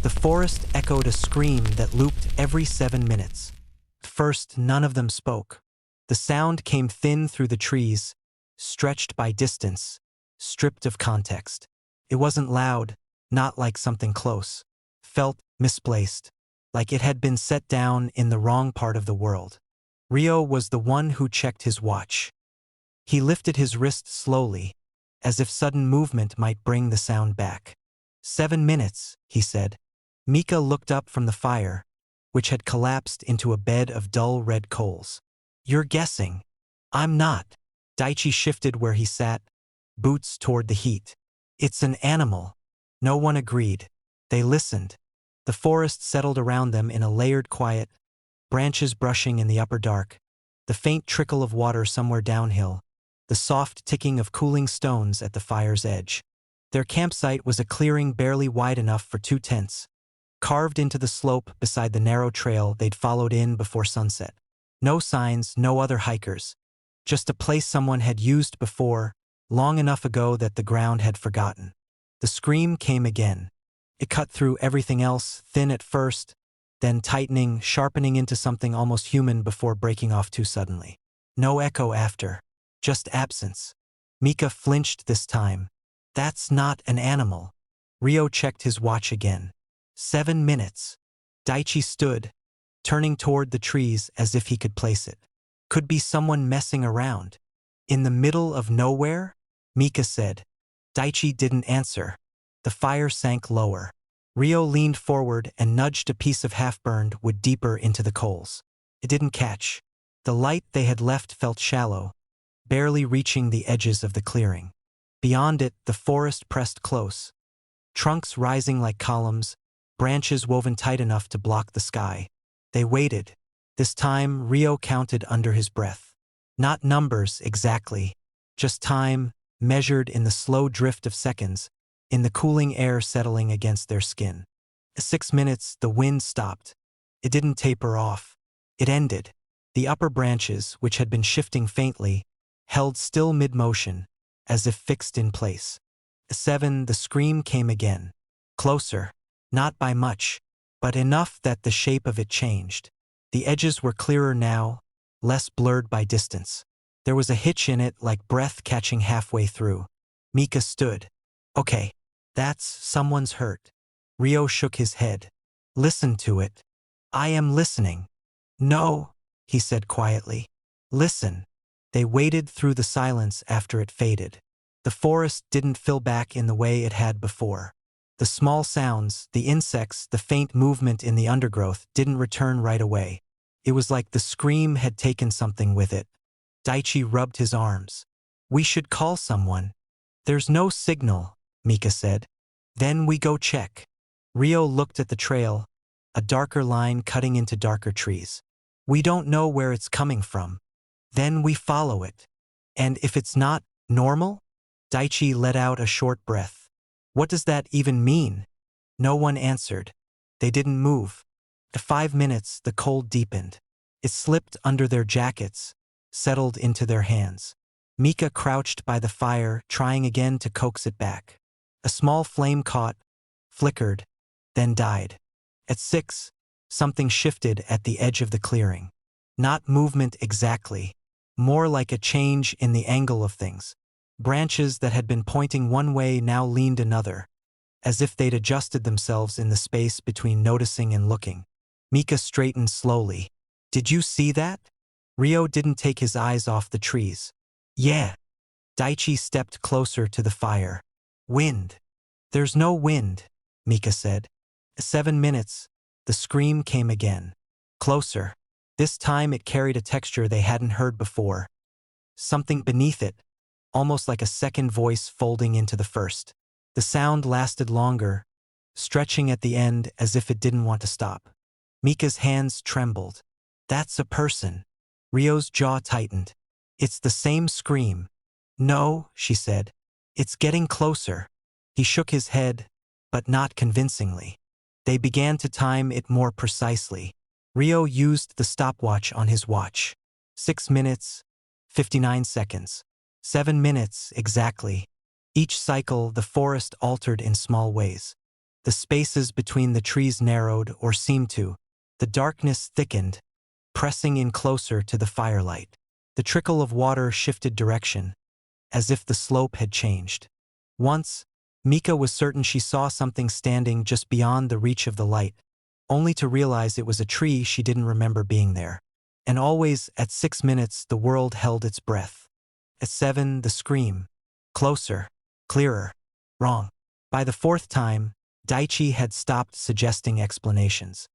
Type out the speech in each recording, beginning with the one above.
The forest echoed a scream that looped every 7 minutes. At first, none of them spoke. The sound came thin through the trees, stretched by distance, stripped of context. It wasn't loud, not like something close. Felt misplaced, like it had been set down in the wrong part of the world. Rio was the one who checked his watch. He lifted his wrist slowly, as if sudden movement might bring the sound back. 7 minutes, he said. Mika looked up from the fire, which had collapsed into a bed of dull red coals. You're guessing. I'm not. Daichi shifted where he sat, boots toward the heat. It's an animal. No one agreed. They listened. The forest settled around them in a layered quiet, branches brushing in the upper dark, the faint trickle of water somewhere downhill, the soft ticking of cooling stones at the fire's edge. Their campsite was a clearing barely wide enough for 2 tents, carved into the slope beside the narrow trail they'd followed in before sunset. No signs, no other hikers. Just a place someone had used before, long enough ago that the ground had forgotten. The scream came again. It cut through everything else, thin at first, then tightening, sharpening into something almost human before breaking off too suddenly. No echo after, just absence. Mika flinched this time. That's not an animal. Rio checked his watch again. 7 minutes. Daichi stood, turning toward the trees as if he could place it. Could be someone messing around. In the middle of nowhere? Mika said. Daichi didn't answer. The fire sank lower. Rio leaned forward and nudged a piece of half-burned wood deeper into the coals. It didn't catch. The light they had left felt shallow, barely reaching the edges of the clearing. Beyond it, the forest pressed close. Trunks rising like columns, branches woven tight enough to block the sky. They waited. This time, Rio counted under his breath. Not numbers, exactly. Just time, measured in the slow drift of seconds, in the cooling air settling against their skin. At 6 minutes, the wind stopped. It didn't taper off. It ended. The upper branches, which had been shifting faintly, held still mid-motion, as if fixed in place. At 7, the scream came again. Closer. Not by much, but enough that the shape of it changed. The edges were clearer now, less blurred by distance. There was a hitch in it like breath catching halfway through. Mika stood. Okay, that's someone's hurt. Rio shook his head. Listen to it. I am listening. No, he said quietly. Listen. They waited through the silence after it faded. The forest didn't fill back in the way it had before. The small sounds, the insects, the faint movement in the undergrowth didn't return right away. It was like the scream had taken something with it. Daichi rubbed his arms. We should call someone. There's no signal, Mika said. Then we go check. Rio looked at the trail, a darker line cutting into darker trees. We don't know where it's coming from. Then we follow it. And if it's not normal? Daichi let out a short breath. What does that even mean? No one answered. They didn't move. At 5 minutes, the cold deepened. It slipped under their jackets, settled into their hands. Mika crouched by the fire, trying again to coax it back. A small flame caught, flickered, then died. At 6, something shifted at the edge of the clearing. Not movement exactly, more like a change in the angle of things. Branches that had been pointing one way now leaned another, as if they'd adjusted themselves in the space between noticing and looking. Mika straightened slowly. Did you see that? Rio didn't take his eyes off the trees. Yeah. Daichi stepped closer to the fire. Wind. There's no wind, Mika said. 7 minutes, the scream came again. Closer. This time it carried a texture they hadn't heard before. Something beneath it, almost like a second voice folding into the first. The sound lasted longer, stretching at the end as if it didn't want to stop. Mika's hands trembled. That's a person. Rio's jaw tightened. It's the same scream. No, she said. It's getting closer. He shook his head, but not convincingly. They began to time it more precisely. Rio used the stopwatch on his watch. 6 minutes, 59 seconds. 7 minutes, exactly. Each cycle, the forest altered in small ways. The spaces between the trees narrowed or seemed to. The darkness thickened, pressing in closer to the firelight. The trickle of water shifted direction, as if the slope had changed. Once, Mika was certain she saw something standing just beyond the reach of the light, only to realize it was a tree she didn't remember being there. And always, at 6 minutes, the world held its breath. At 7, the scream. Closer. Clearer. Wrong. By the 4th time, Daichi had stopped suggesting explanations.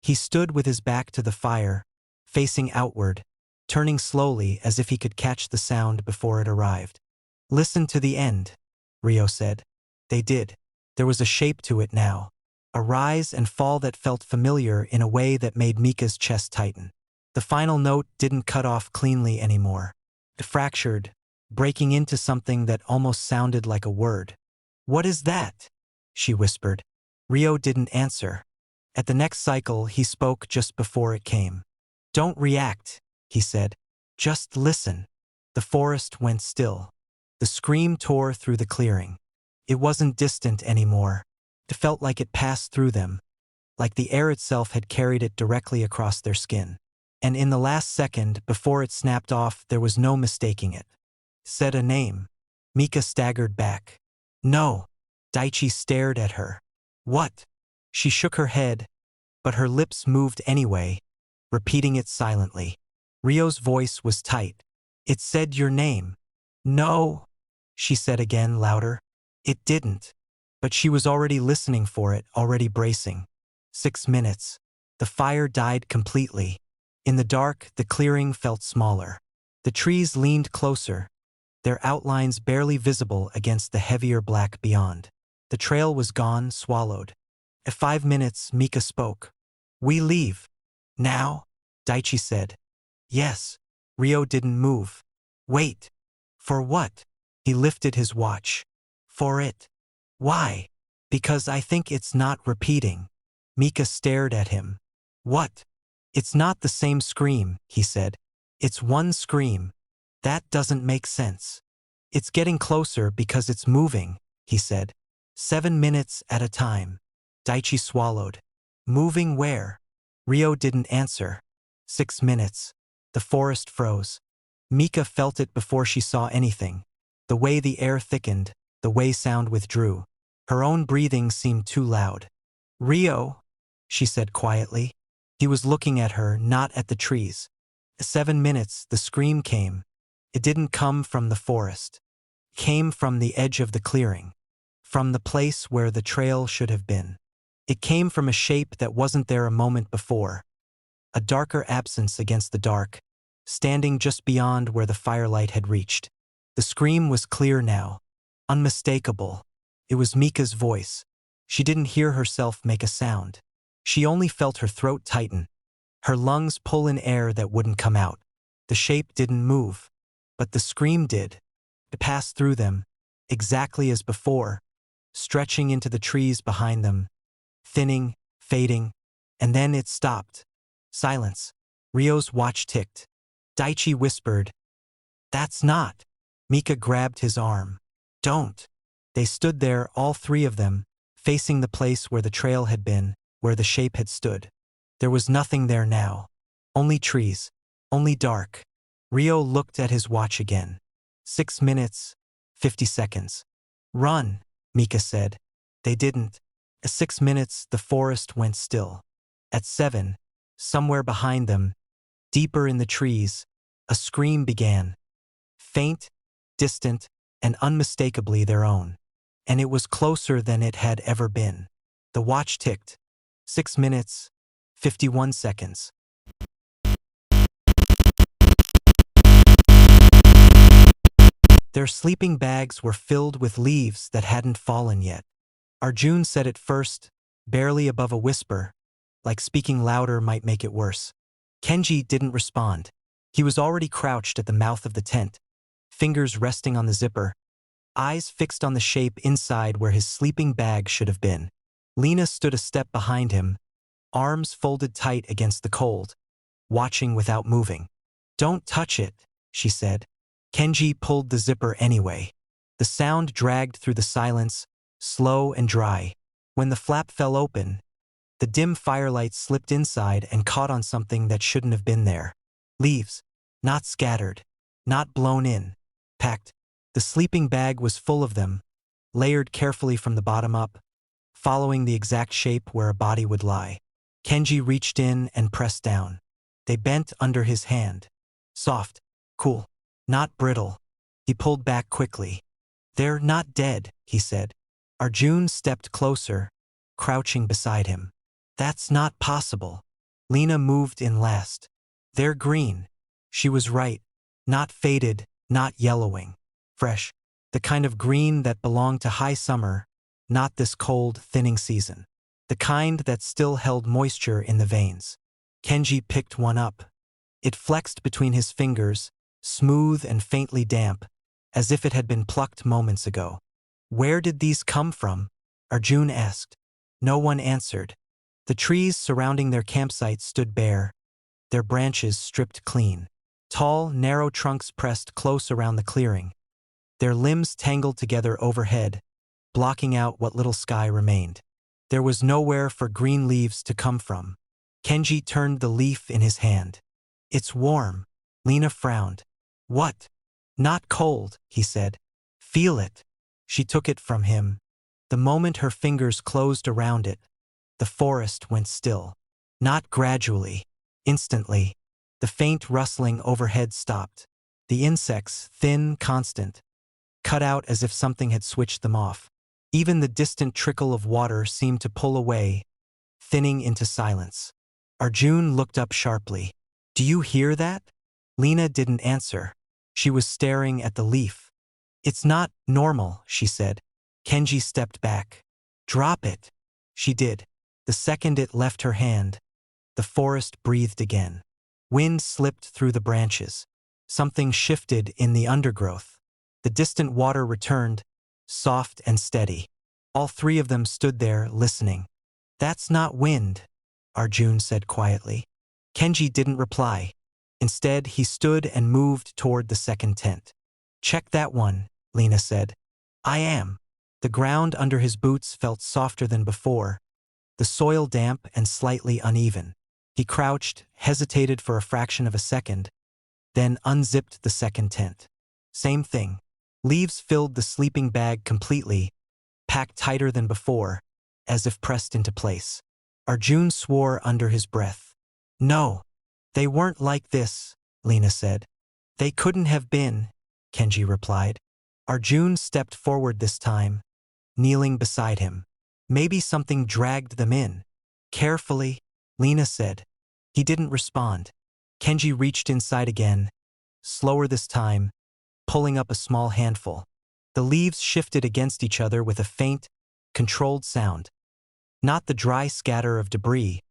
He stood with his back to the fire, facing outward, turning slowly as if he could catch the sound before it arrived. "Listen to the end," Ryo said. They did. There was a shape to it now. A rise and fall that felt familiar in a way that made Mika's chest tighten. The final note didn't cut off cleanly anymore. It fractured, breaking into something that almost sounded like a word. "What is that?" she whispered. Ryo didn't answer. At the next cycle, he spoke just before it came. "Don't react," he said. "Just listen." The forest went still. The scream tore through the clearing. It wasn't distant anymore. It felt like it passed through them, like the air itself had carried it directly across their skin. And in the last second, before it snapped off, there was no mistaking it. Said a name. Mika staggered back. "No." Daichi stared at her. "What?" She shook her head, but her lips moved anyway, repeating it silently. Ryo's voice was tight. "It said your name." "No," she said again, louder. "It didn't." But she was already listening for it, already bracing. 6 minutes. The fire died completely. In the dark, the clearing felt smaller. The trees leaned closer, their outlines barely visible against the heavier black beyond. The trail was gone, swallowed. At 5 minutes, Mika spoke. "We leave." "Now?" Daichi said. "Yes." Ryo didn't move. "Wait." "For what?" He lifted his watch. "For it." "Why?" "Because I think it's not repeating." Mika stared at him. "What?" "It's not the same scream," he said. "It's one scream. That doesn't make sense." "It's getting closer because it's moving," he said. 7 minutes at a time. Daichi swallowed. "Moving where?" Ryo didn't answer. 6 minutes. The forest froze. Mika felt it before she saw anything. The way the air thickened, the way sound withdrew. Her own breathing seemed too loud. "Ryo," she said quietly. He was looking at her, not at the trees. 7 minutes, the scream came. It didn't come from the forest. It came from the edge of the clearing. From the place where the trail should have been. It came from a shape that wasn't there a moment before. A darker absence against the dark, standing just beyond where the firelight had reached. The scream was clear now, unmistakable. It was Mika's voice. She didn't hear herself make a sound. She only felt her throat tighten, her lungs pull in air that wouldn't come out. The shape didn't move, but the scream did. It passed through them, exactly as before, stretching into the trees behind them, thinning, fading, and then it stopped. Silence. Ryo's watch ticked. Daichi whispered, "That's not." Mika grabbed his arm. "Don't." They stood there, all three of them, facing the place where the trail had been, where the shape had stood. There was nothing there now. Only trees. Only dark. Ryo looked at his watch again. 6 minutes, 50 seconds. "Run," Mika said. They didn't. At 6 minutes, the forest went still. At 7, somewhere behind them, deeper in the trees, a scream began. Faint, distant, and unmistakably their own. And it was closer than it had ever been. The watch ticked. 6 minutes, 51 seconds. Their sleeping bags were filled with leaves that hadn't fallen yet. Arjun said it first, barely above a whisper, like speaking louder might make it worse. Kenji didn't respond. He was already crouched at the mouth of the tent, fingers resting on the zipper, eyes fixed on the shape inside where his sleeping bag should have been. Lena stood a step behind him, arms folded tight against the cold, watching without moving. "Don't touch it," she said. Kenji pulled the zipper anyway. The sound dragged through the silence, slow and dry, When the flap fell open, the dim firelight slipped inside and caught on something that shouldn't have been there. Leaves. Not scattered. Not blown in. Packed. The sleeping bag was full of them, layered carefully from the bottom up, following the exact shape where a body would lie. Kenji reached in and pressed down. They bent under his hand. Soft. Cool. Not brittle. He pulled back quickly. "They're not dead," he said. Arjun stepped closer, crouching beside him. "That's not possible." Lena moved in last. "They're green." She was right. Not faded, not yellowing. Fresh. The kind of green that belonged to high summer, not this cold, thinning season. The kind that still held moisture in the veins. Kenji picked one up. It flexed between his fingers, smooth and faintly damp, as if it had been plucked moments ago. "Where did these come from?" Arjun asked. No one answered. The trees surrounding their campsite stood bare, their branches stripped clean. Tall, narrow trunks pressed close around the clearing, their limbs tangled together overhead, blocking out what little sky remained. There was nowhere for green leaves to come from. Kenji turned the leaf in his hand. "It's warm." Lena frowned. "What?" "Not cold," he said. "Feel it." She took it from him. The moment her fingers closed around it, the forest went still. Not gradually. Instantly. The faint rustling overhead stopped. The insects, thin, constant, cut out as if something had switched them off. Even the distant trickle of water seemed to pull away, thinning into silence. Arjun looked up sharply. "Do you hear that?" Lena didn't answer. She was staring at the leaf. "It's not normal," she said. Kenji stepped back. "Drop it." She did. The second it left her hand, the forest breathed again. Wind slipped through the branches. Something shifted in the undergrowth. The distant water returned, soft and steady. All three of them stood there, listening. "That's not wind," Arjun said quietly. Kenji didn't reply. Instead, he stood and moved toward the second tent. "Check that one," Lena said. "I am." The ground under his boots felt softer than before, the soil damp and slightly uneven. He crouched, hesitated for a fraction of a second, then unzipped the second tent. Same thing. Leaves filled the sleeping bag completely, packed tighter than before, as if pressed into place. Arjun swore under his breath. "No, they weren't like this," Lena said. "They couldn't have been," Kenji replied. Arjun stepped forward this time, kneeling beside him. "Maybe something dragged them in." "Carefully," Lena said. He didn't respond. Kenji reached inside again, slower this time, pulling up a small handful. The leaves shifted against each other with a faint, controlled sound. Not the dry scatter of debris,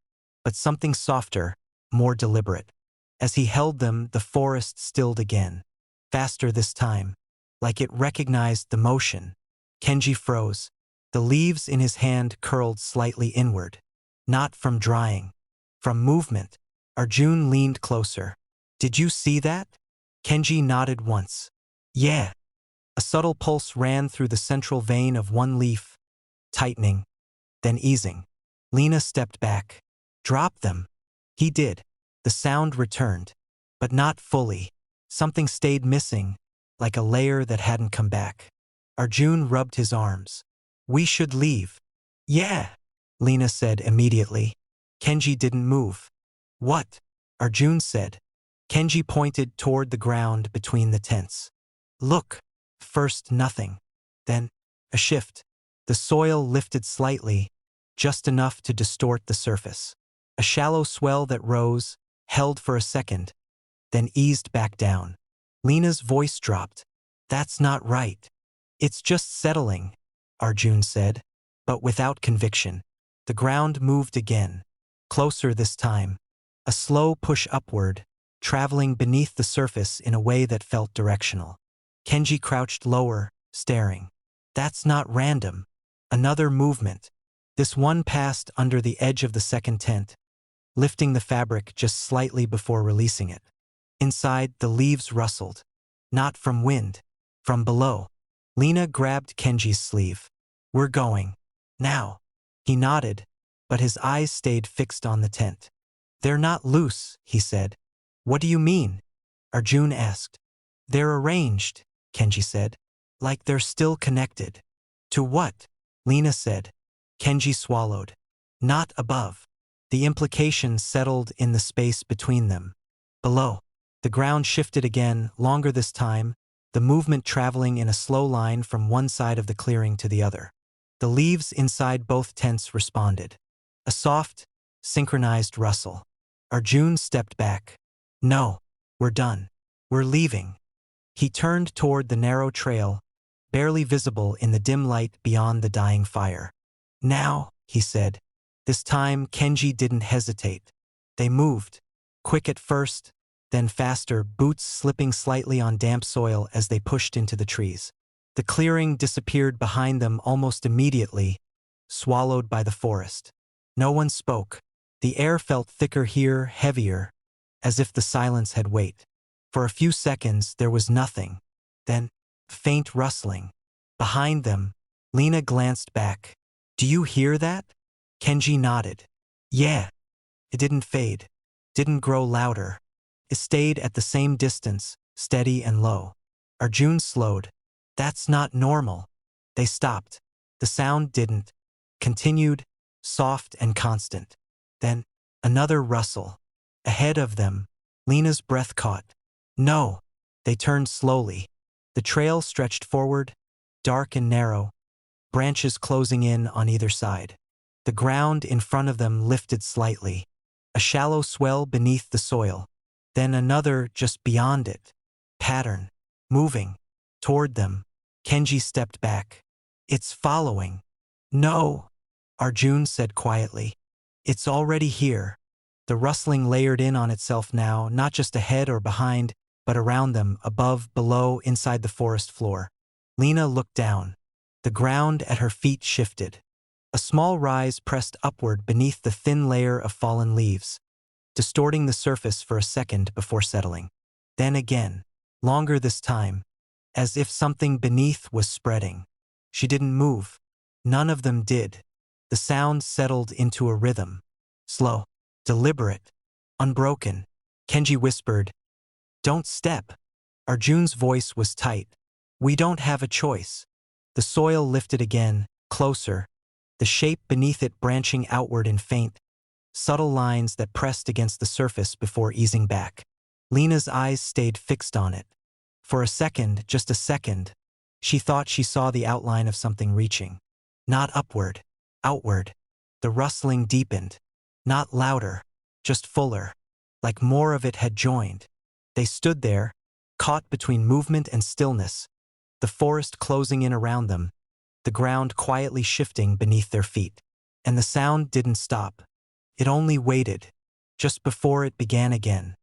but something softer, more deliberate. As he held them, the forest stilled again. Faster this time, like it recognized the motion. Kenji froze. The leaves in his hand curled slightly inward. Not from drying. From movement. Arjun leaned closer. "Did you see that?" Kenji nodded once. "Yeah." A subtle pulse ran through the central vein of one leaf, tightening, then easing. Lena stepped back. "Drop them." He did. The sound returned, but not fully. Something stayed missing, like a layer that hadn't come back. Arjun rubbed his arms. "We should leave." "Yeah," Lena said immediately. Kenji didn't move. "What?" Arjun said. Kenji pointed toward the ground between the tents. "Look." First nothing. Then a shift. The soil lifted slightly, just enough to distort the surface. A shallow swell that rose, held for a second, then eased back down. Lena's voice dropped. "That's not right." "It's just settling," Arjun said, but without conviction. The ground moved again, closer this time. A slow push upward, traveling beneath the surface in a way that felt directional. Kenji crouched lower, staring. "That's not random." Another movement. This one passed under the edge of the second tent, lifting the fabric just slightly before releasing it. Inside, the leaves rustled. Not from wind, from below. Lena grabbed Kenji's sleeve. "We're going. Now." He nodded, but his eyes stayed fixed on the tent. They're not loose, he said. What do you mean? Arjun asked. They're arranged, Kenji said. Like they're still connected. To what? Lena said. Kenji swallowed. Not above. The implication settled in the space between them. Below. The ground shifted again, longer this time, the movement traveling in a slow line from one side of the clearing to the other. The leaves inside both tents responded. A soft, synchronized rustle. Arjun stepped back. No, we're done. We're leaving. He turned toward the narrow trail, barely visible in the dim light beyond the dying fire. Now, he said. This time Kenji didn't hesitate. They moved, quick at first, then faster, boots slipping slightly on damp soil as they pushed into the trees. The clearing disappeared behind them almost immediately, swallowed by the forest. No one spoke. The air felt thicker here, heavier, as if the silence had weight. For a few seconds there was nothing. Then, faint rustling. Behind them, Lena glanced back. Do you hear that? Kenji nodded. Yeah. It didn't fade. Didn't grow louder. It stayed at the same distance, steady and low. Arjun slowed. That's not normal. They stopped. The sound didn't. Continued, soft and constant. Then, another rustle. Ahead of them, Lena's breath caught. No. They turned slowly. The trail stretched forward, dark and narrow, branches closing in on either side. The ground in front of them lifted slightly. A shallow swell beneath the soil. Then another just beyond it. Pattern. Moving. Toward them. Kenji stepped back. It's following. No, Arjun said quietly. It's already here. The rustling layered in on itself now, not just ahead or behind, but around them, above, below, inside the forest floor. Lena looked down. The ground at her feet shifted. A small rise pressed upward beneath the thin layer of fallen leaves, distorting the surface for a second before settling. Then again, longer this time, as if something beneath was spreading. She didn't move. None of them did. The sound settled into a rhythm. Slow, deliberate, unbroken. Kenji whispered, "Don't step." Arjun's voice was tight. "We don't have a choice." The soil lifted again, closer, the shape beneath it branching outward in faint, subtle lines that pressed against the surface before easing back. Lena's eyes stayed fixed on it. For a second, just a second, she thought she saw the outline of something reaching. Not upward, outward. The rustling deepened. Not louder, just fuller, like more of it had joined. They stood there, caught between movement and stillness, the forest closing in around them, the ground quietly shifting beneath their feet. And the sound didn't stop. It only waited, just before it began again.